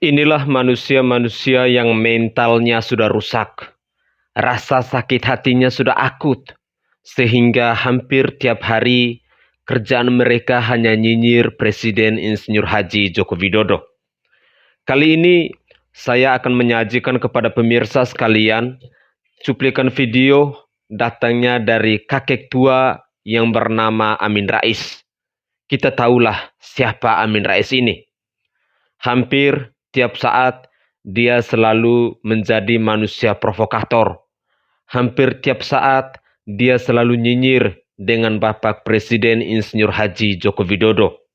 Inilah manusia-manusia yang mentalnya sudah rusak, rasa sakit hatinya sudah akut, sehingga hampir tiap hari kerjaan mereka hanya nyinyir Presiden Insinyur Haji Joko Widodo. Kali ini saya akan menyajikan kepada pemirsa sekalian cuplikan video datangnya dari kakek tua yang bernama Amin Rais. Kita tahulah siapa Amin Rais ini. Hampir tiap saat dia selalu menjadi manusia provokator. Hampir tiap saat dia selalu nyinyir dengan Bapak Presiden Insinyur Haji Joko Widodo.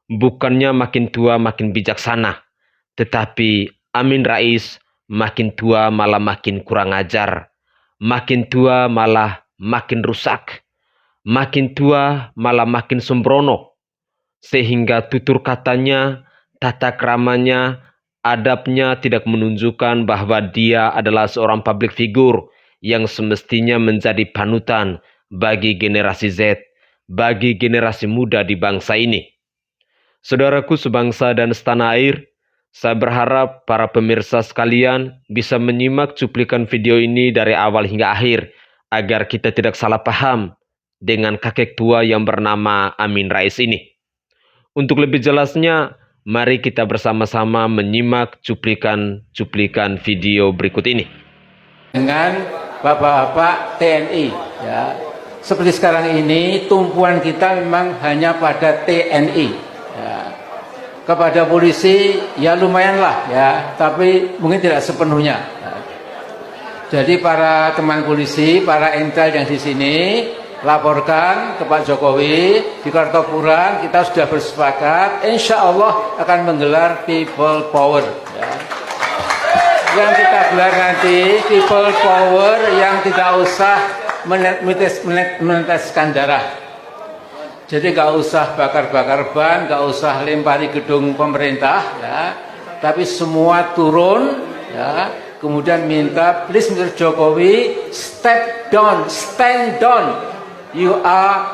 Bukannya makin tua makin bijaksana, tetapi Amin Rais makin tua malah makin kurang ajar. Makin tua malah makin rusak. Makin tua malah makin sembrono. Sehingga tutur katanya, tata keramanya, adabnya tidak menunjukkan bahwa dia adalah seorang public figure yang semestinya menjadi panutan bagi generasi Z, bagi generasi muda di bangsa ini. Saudaraku sebangsa dan setanah air, saya berharap para pemirsa sekalian bisa menyimak cuplikan video ini dari awal hingga akhir, agar kita tidak salah paham dengan kakek tua yang bernama Amin Rais ini. Untuk lebih jelasnya, mari kita bersama-sama menyimak cuplikan video berikut ini. Dengan bapak-bapak TNI, ya. Seperti sekarang ini, tumpuan kita memang hanya pada TNI. Ya. Kepada polisi, ya lumayanlah, ya, tapi mungkin tidak sepenuhnya. Ya. Jadi para teman polisi, para intel yang di sini, laporkan ke Pak Jokowi di Kartopuran. Kita sudah bersepakat, insya Allah akan menggelar people power, ya. Yang kita gelar nanti people power yang tidak usah meneteskan darah. Jadi nggak usah bakar-bakar ban, nggak usah lempari gedung pemerintah, ya. Tapi semua turun, ya. Kemudian minta, please Mr. Jokowi, step down, stand down. You are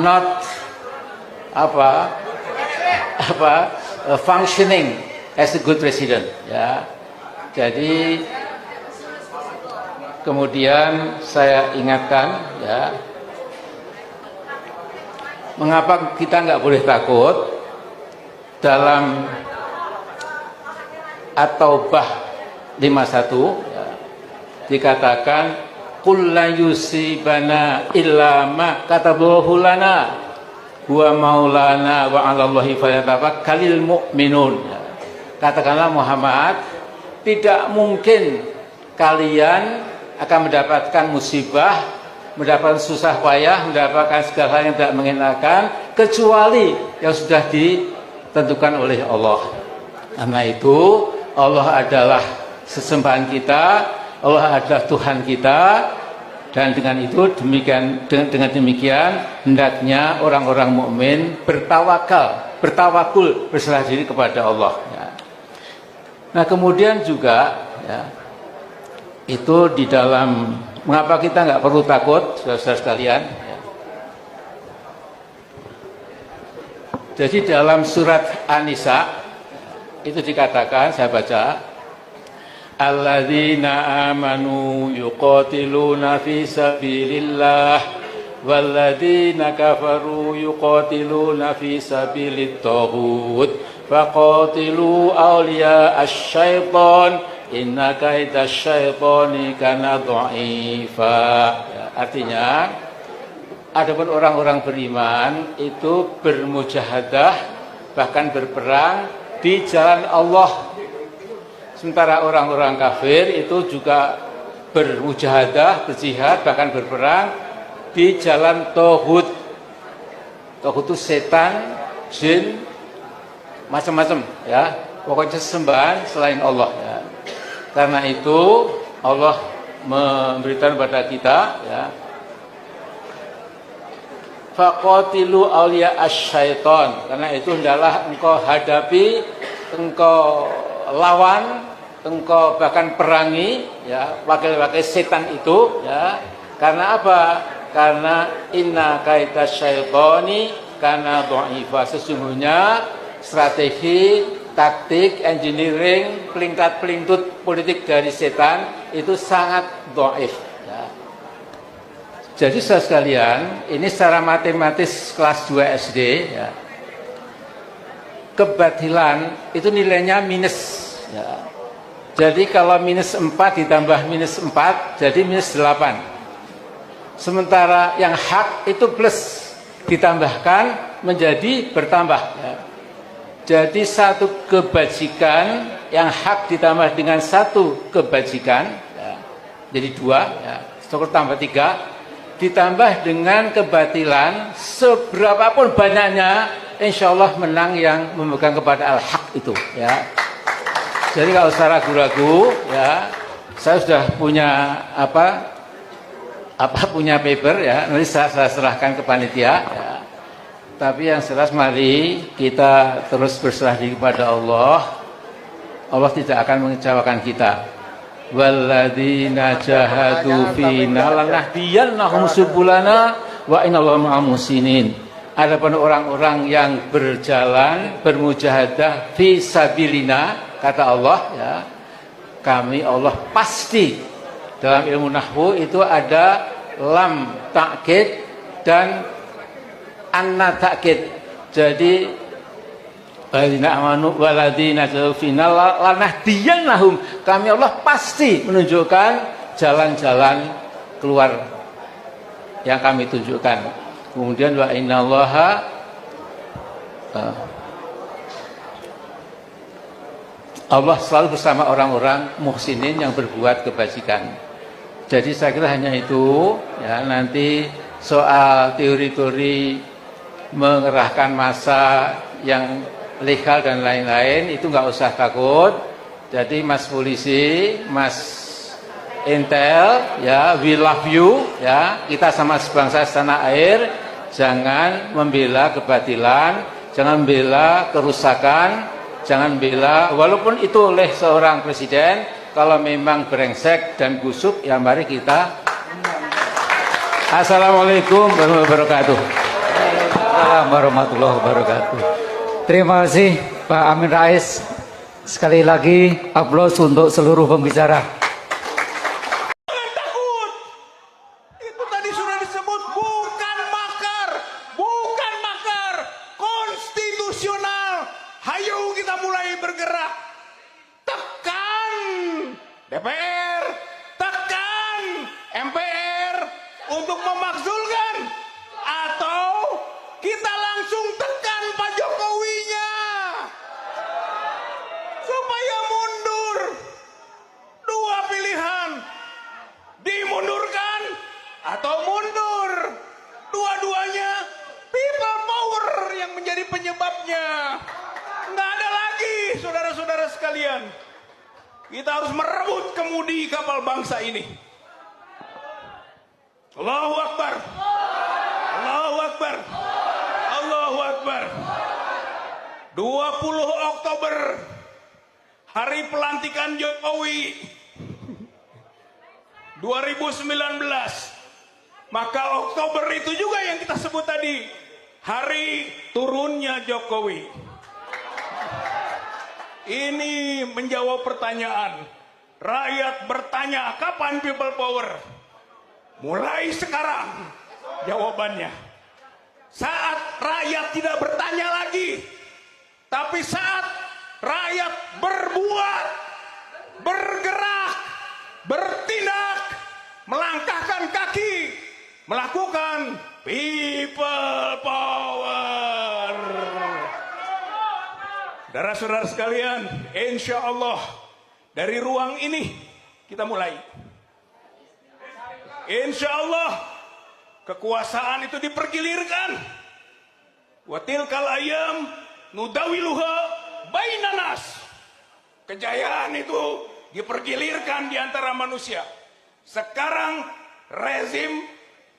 not functioning as a good president, ya. Jadi kemudian saya ingatkan, ya, mengapa kita nggak boleh takut dalam At-Taubah 51, ya, dikatakan qul la yusibana illa ma katabahu lana huwa maulana wa 'alallahi falyatawakkalul mu'minun. Ya. Katakanlah Muhammad, tidak mungkin kalian akan mendapatkan musibah, mendapatkan susah payah, mendapatkan segala hal yang tidak mengenakan, kecuali yang sudah ditentukan oleh Allah. Karena itu Allah adalah sesembahan kita, Allah adalah Tuhan kita, dan dengan itu dengan demikian hendaknya orang-orang mukmin bertawakul, berserah diri kepada Allah. Ya. Nah kemudian juga, ya, itu di dalam mengapa kita nggak perlu takut, saudara-saudara sekalian. Ya. Jadi dalam surat An-Nisa itu dikatakan, saya baca, alladzina amanu yuqatiluna fi sabilillah walladzina kafaru yuqatiluna fi sabilit taghut faqatilu awliya asy-syaitan inna kaida syaitani kana dha'ifa. Ya, artinya adapun orang-orang beriman itu bermujahadah, bahkan berperang di jalan Allah. Sementara orang-orang kafir itu juga bermujahadah, berjihad, bahkan berperang di jalan Tohut. Tohut itu setan, jin, macam-macam, ya. Pokoknya sembahan selain Allah, ya. Karena itu Allah memberitahu kepada kita, ya, faqatilu awliya asy-syaitan. Karena itu hendaklah engkau hadapi, engkau lawan, engkau bahkan perangi, ya, wakil-wakil setan itu, ya. Karena apa? Karena inna kaida syaitani kana dha'ifa. Sesungguhnya strategi taktik, engineering, pelingkat-pelintut politik dari setan itu sangat dhaif. Ya. Jadi saudara sekalian, ini secara matematis kelas 2 SD, ya, kebatilan itu nilainya minus. Ya. Jadi kalau minus 4 ditambah minus 4, jadi minus 8. Sementara yang hak itu plus, ditambahkan menjadi bertambah. Ya. Jadi satu kebajikan yang hak ditambah dengan satu kebajikan, ya, jadi 2, ya, syukur tambah 3, ditambah dengan kebatilan seberapapun banyaknya, insya Allah menang yang memegang kepada al-haq itu. Ya. Jadi kalau usah ragu-ragu, ya, saya sudah punya punya paper, ya, nanti saya serahkan ke panitia. Ya. Tapi yang jelas mari kita terus berserah diri kepada Allah. Allah tidak akan mengecewakan kita. Walladzina jahadu fina lanahdiyannahum subulana wa innallaha ma'al muhsinin. Adapun orang-orang yang berjalan bermujahadah fi sabilina, kata Allah, ya, kami Allah pasti. Dalam ilmu nahwu itu ada lam ta'kid dan anna ta'kid. Jadi waladina amanu waladina final lanahdiyannahum, kami Allah pasti menunjukkan jalan-jalan keluar yang kami tunjukkan. Kemudian wa innallaha Allah selalu bersama orang-orang muhsinin yang berbuat kebajikan. Jadi saya kira hanya itu, ya. Nanti soal teori-teori mengerahkan massa yang legal dan lain-lain itu nggak usah takut. Jadi Mas Polisi, Mas Intel, ya, we love you, ya, kita sama sebangsa setanah air. Jangan membela kebatilan, jangan membela kerusakan, jangan membela walaupun itu oleh seorang presiden. Kalau memang brengsek dan busuk, ya mari kita. Assalamualaikum warahmatullahi wabarakatuh. Assalamualaikum warahmatullahi wabarakatuh. Terima kasih Pak Amin Rais. Sekali lagi aplaus untuk seluruh pembicara. Jangan takut. Itu tadi sudah disebut bukan makar. Bukan makar. Konstitusional. Hayo kita mulai bergerak. Tekan DPR. Tekan MPR untuk memakzulkan. Atau kita langsung tekan Pak Jokowinya supaya mundur. Dua pilihan, dimundurkan atau mundur. Dua-duanya people power yang menjadi penyebabnya. Nggak ada lagi, saudara-saudara sekalian. Kita harus merebut kemudi kapal bangsa ini. Allahu Akbar. Allahu Akbar. Allahu Akbar. 20 Oktober, hari pelantikan Jokowi 2019. Maka Oktober itu juga yang kita sebut tadi, hari turunnya Jokowi. Ini menjawab pertanyaan. Rakyat bertanya, kapan people power? Mulai sekarang jawabannya. Saat rakyat tidak bertanya lagi, tapi saat rakyat berbuat, bergerak, bertindak, melangkahkan kaki, melakukan people power. Saudara-saudara sekalian, insya Allah dari ruang ini kita mulai. Insya Allah kekuasaan itu dipergilirkan. Wa tilkal ayyam nudawiluha bainan nas. Kejayaan itu dipergilirkan di antara manusia. Sekarang rezim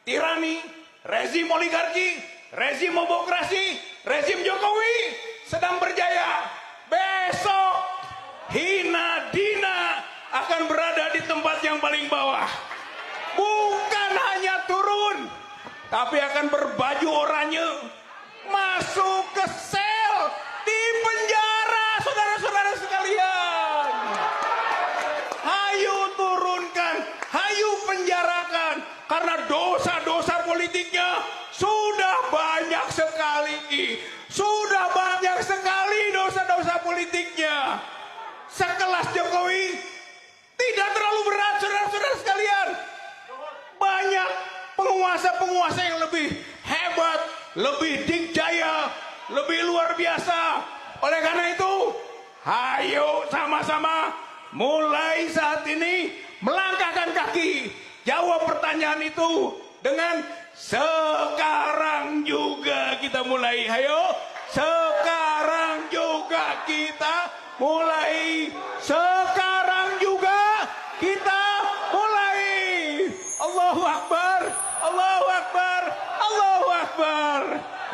tirani, rezim oligarki, rezim obokrasi, rezim Jokowi sedang berjaya. Besok hina dina akan berada di tempat yang paling bawah. Bukan hanya turun, tapi akan berbaju oranye, masuk ke sel, di penjara, saudara. politiknya. Sekelas Jokowi tidak terlalu berat, saudara-saudara sekalian. Banyak penguasa-penguasa yang lebih hebat, lebih dikjaya, lebih luar biasa. Oleh karena itu, ayo sama-sama mulai saat ini melangkahkan kaki. Jawab pertanyaan itu dengan sekarang juga kita mulai. Ayo, sekarang juga kita mulai. Sekarang juga kita mulai. Allahu Akbar, Allahu Akbar, Allahu Akbar.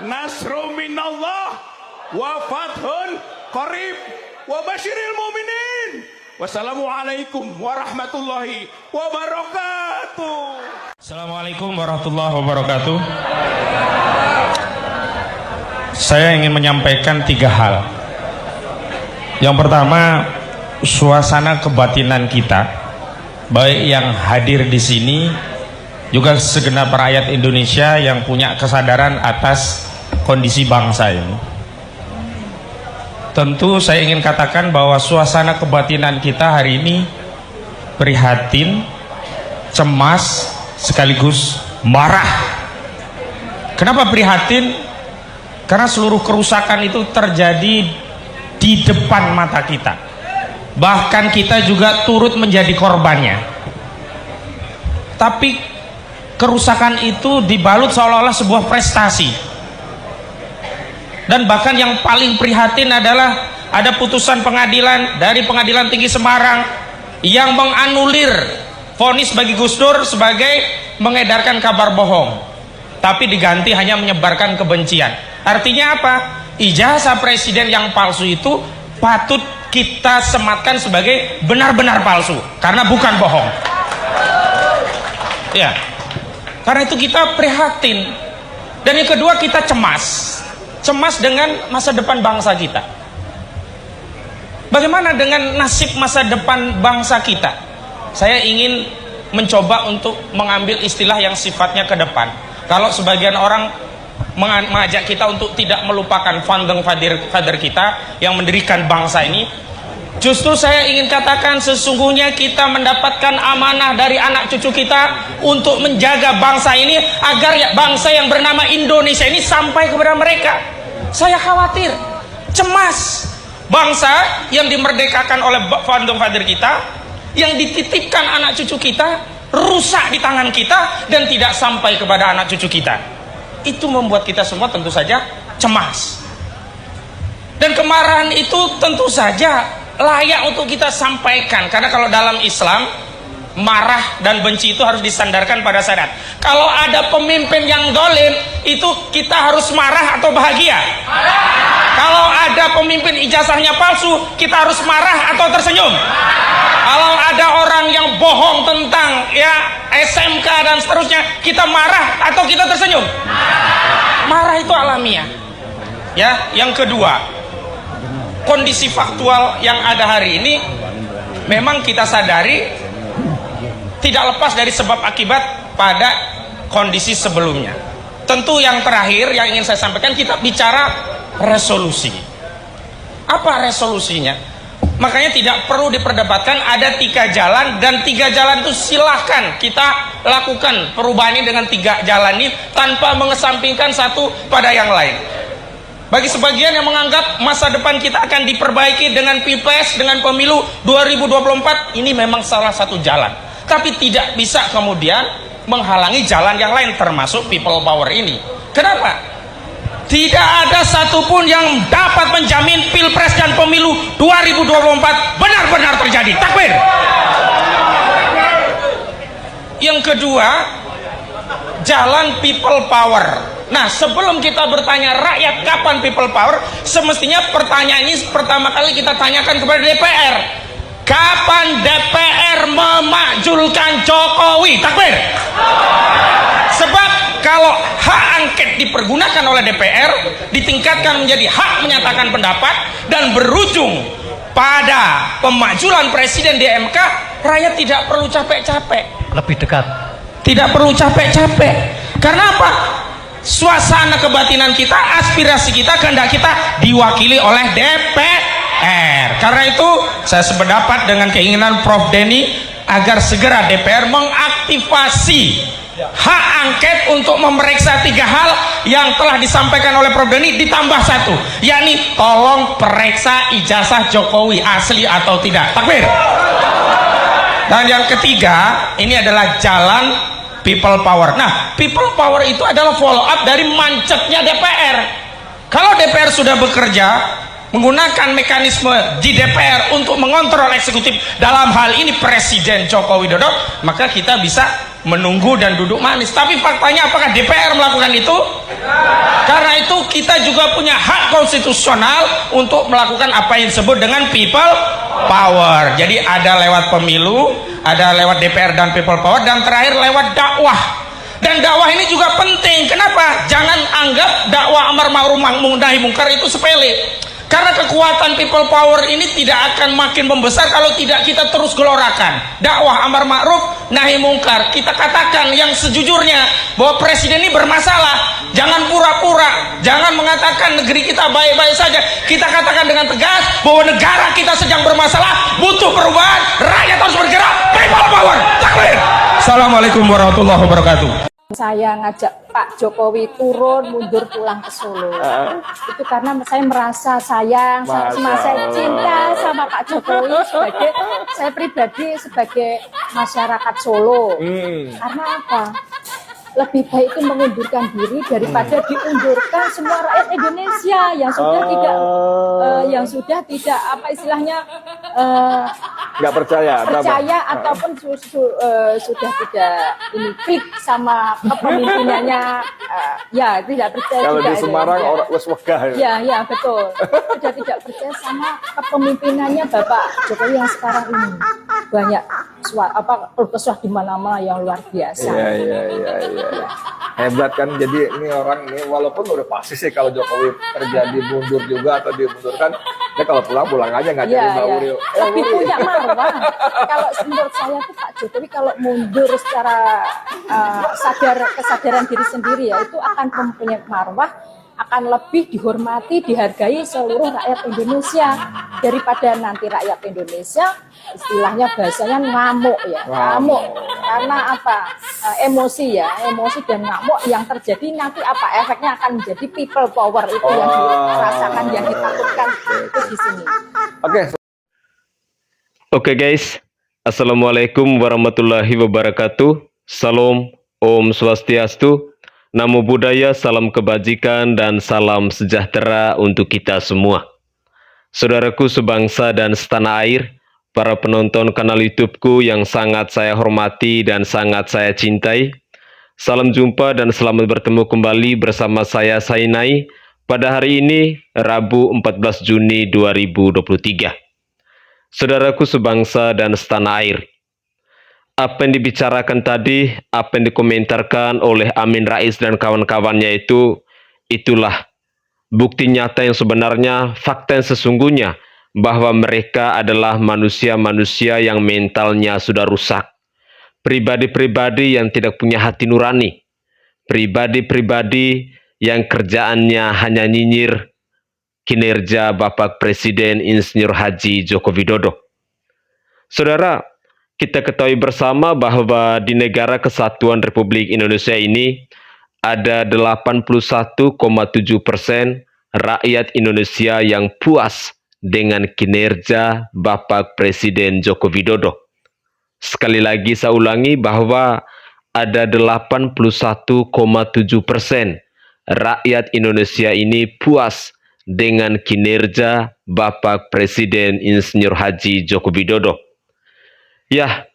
Nasru minallah wa fathun qarib wa basyiril mu'minin. Wassalamualaikum warahmatullahi wabarakatuh. Assalamualaikum warahmatullahi wabarakatuh. Saya ingin menyampaikan 3 hal. Yang pertama, suasana kebatinan kita, baik yang hadir di sini, juga segenap rakyat Indonesia yang punya kesadaran atas kondisi bangsa ini. Tentu saya ingin katakan bahwa suasana kebatinan kita hari ini prihatin, cemas, sekaligus marah. Kenapa prihatin? Karena seluruh kerusakan itu terjadi di depan mata kita. Bahkan kita juga turut menjadi korbannya. Tapi kerusakan itu dibalut seolah-olah sebuah prestasi. Dan bahkan yang paling prihatin adalah ada putusan pengadilan dari Pengadilan Tinggi Semarang yang menganulir vonis bagi Gus Dur sebagai mengedarkan kabar bohong, tapi diganti hanya menyebarkan kebencian. Artinya apa? Ijazah presiden yang palsu itu patut kita sematkan sebagai benar-benar palsu karena bukan bohong. Ya, karena itu kita prihatin. Dan yang kedua, kita cemas dengan masa depan bangsa kita. Bagaimana dengan nasib masa depan bangsa kita? Saya ingin mencoba untuk mengambil istilah yang sifatnya ke depan. Kalau sebagian orang mengajak kita untuk tidak melupakan founding father kita yang mendirikan bangsa ini, justru saya ingin katakan sesungguhnya kita mendapatkan amanah dari anak cucu kita untuk menjaga bangsa ini agar ya bangsa yang bernama Indonesia ini sampai kepada mereka. Saya khawatir, cemas bangsa yang dimerdekakan oleh founding father kita, yang dititipkan anak cucu kita, rusak di tangan kita dan tidak sampai kepada anak cucu kita. Itu membuat kita semua tentu saja cemas. Dan kemarahan itu tentu saja layak untuk kita sampaikan, karena kalau dalam Islam marah dan benci itu harus disandarkan pada syarat. Kalau ada pemimpin yang dolim, itu kita harus marah atau bahagia? Kalau ada pemimpin ijazahnya palsu, kita harus marah atau tersenyum? Kalau ada orang yang bohong tentang ya SMK dan seterusnya, kita marah atau kita tersenyum? Marah itu alamiah. Ya, yang kedua, kondisi faktual yang ada hari ini memang kita sadari tidak lepas dari sebab akibat pada kondisi sebelumnya. Tentu yang terakhir yang ingin saya sampaikan, kita bicara resolusi. Apa resolusinya? Makanya tidak perlu diperdebatkan, ada 3 jalan, dan 3 jalan itu silahkan kita lakukan perubahan ini dengan 3 jalan ini tanpa mengesampingkan satu pada yang lain. Bagi sebagian yang menganggap masa depan kita akan diperbaiki dengan Pilpres, dengan pemilu 2024, ini memang salah satu jalan. Tapi tidak bisa kemudian menghalangi jalan yang lain, termasuk people power ini. Kenapa? Tidak ada satupun yang dapat menjamin Pilpres dan pemilu 2024 benar-benar terjadi. Takbir. Yang kedua, jalan people power. Nah, sebelum kita bertanya rakyat kapan people power, semestinya pertanyaan ini pertama kali kita tanyakan kepada DPR. Kapan DPR memakzulkan Jokowi? Takbir. Sebab kalau hak angket dipergunakan oleh DPR, ditingkatkan menjadi hak menyatakan pendapat dan berujung pada pemakzulan presiden di MK, rakyat tidak perlu capek-capek. Lebih dekat. Tidak perlu capek-capek. Karena apa? Suasana kebatinan kita, aspirasi kita, kehendak kita diwakili oleh DPR. DPR. Karena itu saya sependapat dengan keinginan Prof. Denny agar segera DPR mengaktifasi hak angket untuk memeriksa 3 hal yang telah disampaikan oleh Prof. Denny, ditambah 1, yakni tolong periksa ijazah Jokowi asli atau tidak. Takbir. Dan yang ketiga, ini adalah jalan people power. Nah, people power itu adalah follow up dari mancetnya DPR. Kalau DPR sudah bekerja menggunakan mekanisme di DPR untuk mengontrol eksekutif, dalam hal ini Presiden Joko Widodo, maka kita bisa menunggu dan duduk manis. Tapi faktanya apakah DPR melakukan itu? Karena itu kita juga punya hak konstitusional untuk melakukan apa yang disebut dengan people power. Jadi ada lewat pemilu, ada lewat DPR dan people power, dan terakhir lewat dakwah. Dan dakwah ini juga penting. Kenapa? Jangan anggap dakwah amar ma'ruf nahi mungkar itu sepele. Karena kekuatan people power ini tidak akan makin membesar kalau tidak kita terus gelorakan dakwah amar ma'ruf nahi mungkar. Kita katakan yang sejujurnya bahwa presiden ini bermasalah. Jangan pura-pura, jangan mengatakan negeri kita baik-baik saja. Kita katakan dengan tegas bahwa negara kita sedang bermasalah, butuh perubahan, rakyat harus bergerak. People power. Takbir. Assalamualaikum warahmatullahi wabarakatuh. Saya ngajak Pak Jokowi turun mundur pulang ke Solo. Itu karena saya merasa sayang, saya cinta sama Pak Jokowi sebagai saya pribadi sebagai masyarakat Solo. Karena apa? Lebih baik itu mengundurkan diri daripada diundurkan semua rakyat Indonesia yang sudah tidak apa istilahnya nggak percaya ataupun sudah tidak ini klik sama kepemimpinannya, ya tidak percaya. Kalau juga di Semarang ya. orang wes wegah ya betul, sudah tidak percaya sama kepemimpinannya Bapak Jokowi yang sekarang ini. Banyak kesuah di mana-mana yang luar biasa. Iya. Hebat kan, jadi ini orang ini walaupun udah pasti sih kalau Jokowi terjadi mundur juga atau dimundurkan, ya kalau pulang aja nggak jadi Mbak Uril. Lebih punya marwah. Kalau menurut saya tuh Pak Jokowi kalau mundur secara kesadaran diri sendiri ya itu akan mempunyai marwah, akan lebih dihormati, dihargai seluruh rakyat Indonesia daripada nanti rakyat Indonesia istilahnya bahasanya ngamuk ya, ngamuk karena apa emosi dan ngamuk yang terjadi nanti apa efeknya akan menjadi people power itu yang dirasakan, yang ditakutkan itu di sini. Oke guys, Assalamualaikum warahmatullahi wabarakatuh. Salam, Om Swastiastu. Namo Buddhaya, salam kebajikan dan salam sejahtera untuk kita semua. Saudaraku sebangsa dan setanah air, para penonton kanal YouTube-ku yang sangat saya hormati dan sangat saya cintai. Salam jumpa dan selamat bertemu kembali bersama saya Sainai pada hari ini, Rabu 14 Juni 2023. Saudaraku sebangsa dan setanah air, apa yang dibicarakan tadi, apa yang dikomentarkan oleh Amin Rais dan kawan-kawannya itulah bukti nyata yang sebenarnya, fakta yang sesungguhnya, bahwa mereka adalah manusia-manusia yang mentalnya sudah rusak. Pribadi-pribadi yang tidak punya hati nurani. Pribadi-pribadi yang kerjaannya hanya nyinyir kinerja Bapak Presiden Insinyur Haji Joko Widodo. Saudara, kita ketahui bersama bahwa di negara kesatuan Republik Indonesia ini ada 81,7% rakyat Indonesia yang puas dengan kinerja Bapak Presiden Joko Widodo. Sekali lagi saya ulangi bahwa ada 81,7% rakyat Indonesia ini puas dengan kinerja Bapak Presiden Insinyur Haji Joko Widodo. Ya,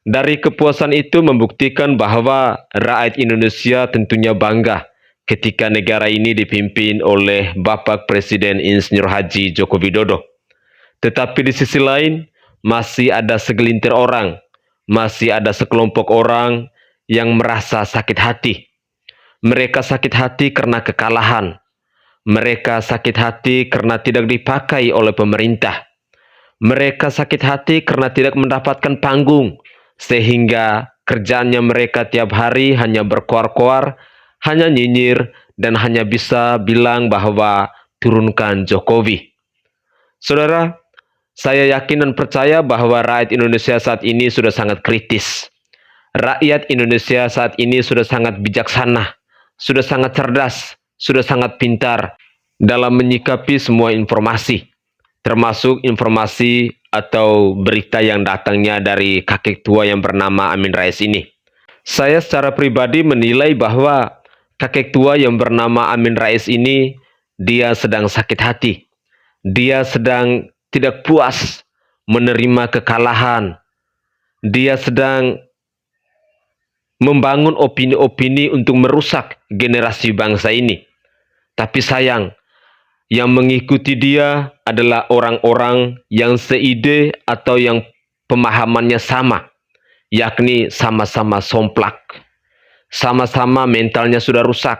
dari kepuasan itu membuktikan bahwa rakyat Indonesia tentunya bangga ketika negara ini dipimpin oleh Bapak Presiden Insinyur Haji Joko Widodo. Tetapi di sisi lain, masih ada segelintir orang, masih ada sekelompok orang yang merasa sakit hati. Mereka sakit hati karena kekalahan. Mereka sakit hati karena tidak dipakai oleh pemerintah. Mereka sakit hati karena tidak mendapatkan panggung, sehingga kerjaannya mereka tiap hari hanya berkoar-koar, hanya nyinyir, dan hanya bisa bilang bahwa turunkan Jokowi. Saudara, saya yakin dan percaya bahwa rakyat Indonesia saat ini sudah sangat kritis. Rakyat Indonesia saat ini sudah sangat bijaksana, sudah sangat cerdas, sudah sangat pintar dalam menyikapi semua informasi, termasuk informasi atau berita yang datangnya dari kakek tua yang bernama Amin Rais ini. Saya secara pribadi menilai bahwa kakek tua yang bernama Amin Rais ini, dia sedang sakit hati. Dia sedang tidak puas menerima kekalahan. Dia sedang membangun opini-opini untuk merusak generasi bangsa ini. Tapi sayang, yang mengikuti dia adalah orang-orang yang seide atau yang pemahamannya sama, yakni sama-sama somplak, sama-sama mentalnya sudah rusak,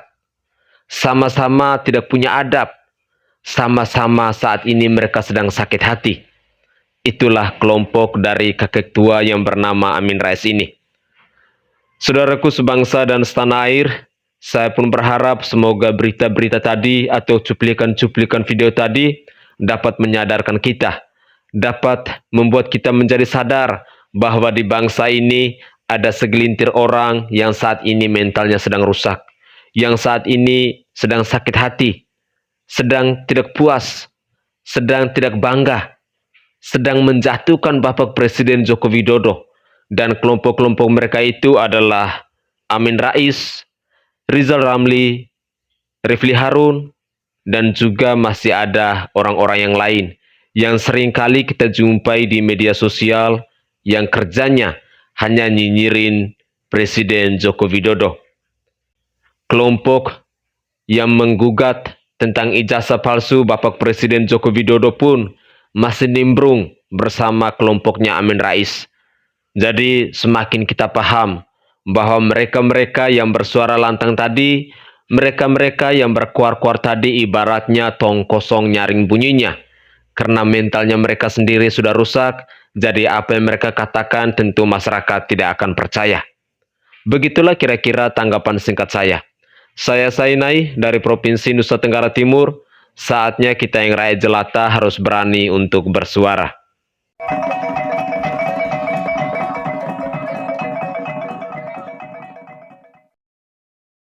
sama-sama tidak punya adab, sama-sama saat ini mereka sedang sakit hati. Itulah kelompok dari kakek tua yang bernama Amin Rais ini. Saudaraku sebangsa dan setanah air, saya pun berharap semoga berita-berita tadi atau cuplikan-cuplikan video tadi dapat menyadarkan kita, dapat membuat kita menjadi sadar bahwa di bangsa ini ada segelintir orang yang saat ini mentalnya sedang rusak, yang saat ini sedang sakit hati, sedang tidak puas, sedang tidak bangga, sedang menjatuhkan Bapak Presiden Joko Widodo. Dan kelompok-kelompok mereka itu adalah Amin Rais, Rizal Ramli, Refli Harun, dan juga masih ada orang-orang yang lain yang seringkali kita jumpai di media sosial yang kerjanya hanya nyinyirin Presiden Joko Widodo. Kelompok yang menggugat tentang ijazah palsu Bapak Presiden Joko Widodo pun masih nimbrung bersama kelompoknya Amin Rais. Jadi semakin kita paham bahwa mereka-mereka yang bersuara lantang tadi, mereka-mereka yang berkuar-kuar tadi ibaratnya tong kosong nyaring bunyinya. Karena mentalnya mereka sendiri sudah rusak, jadi apa yang mereka katakan tentu masyarakat tidak akan percaya. Begitulah kira-kira tanggapan singkat saya. Saya Sainai dari Provinsi Nusa Tenggara Timur. Saatnya kita yang rakyat jelata harus berani untuk bersuara.